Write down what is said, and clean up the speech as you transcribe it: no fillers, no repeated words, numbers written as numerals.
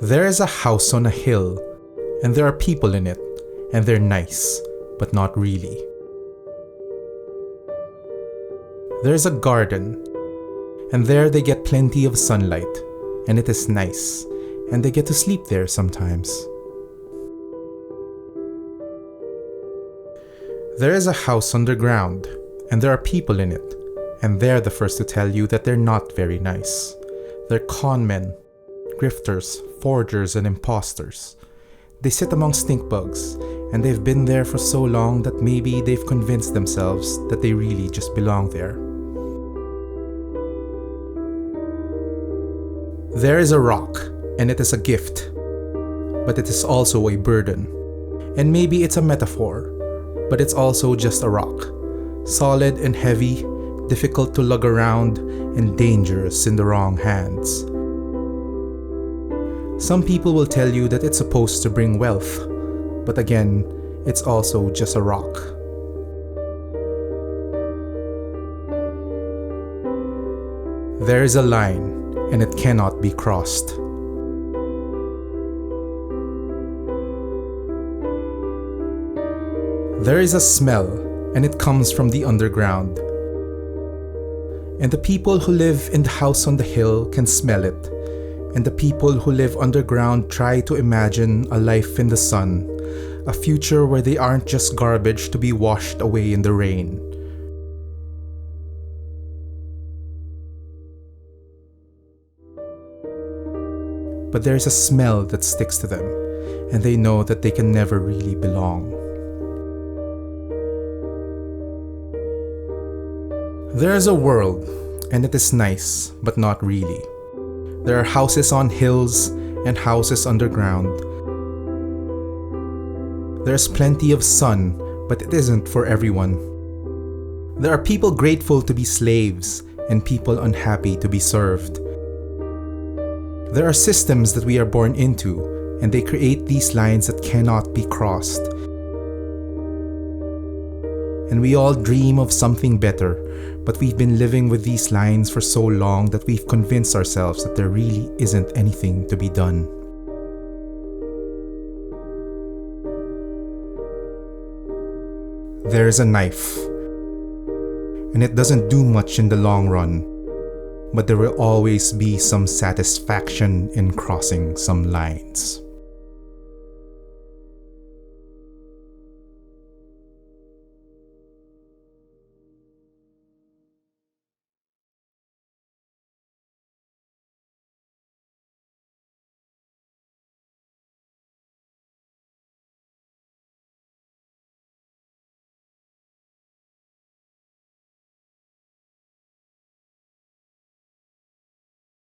There is a house on a hill, and there are people in it, and they're nice, but not really. There's a garden, and there they get plenty of sunlight, and it is nice, and they get to sleep there sometimes. There is a house underground, and there are people in it, and they're the first to tell you that they're not very nice. They're con men, grifters, forgers, and imposters. They sit among stink bugs, and they've been there for so long that maybe they've convinced themselves that they really just belong there. There is a rock, and it is a gift, but it is also a burden. And maybe it's a metaphor, but it's also just a rock. Solid and heavy, difficult to lug around, and dangerous in the wrong hands. Some people will tell you that it's supposed to bring wealth, but again, it's also just a rock. There is a line, and it cannot be crossed. There is a smell, and it comes from the underground. And the people who live in the house on the hill can smell it. And the people who live underground try to imagine a life in the sun, a future where they aren't just garbage to be washed away in the rain. But there's a smell that sticks to them, and they know that they can never really belong. There is a world, and it is nice, but not really. There are houses on hills and houses underground. There's plenty of sun, but it isn't for everyone. There are people grateful to be slaves and people unhappy to be served. There are systems that we are born into, and they create these lines that cannot be crossed. And we all dream of something better, but we've been living with these lines for so long that we've convinced ourselves that there really isn't anything to be done. There's a knife, and it doesn't do much in the long run, but there will always be some satisfaction in crossing some lines.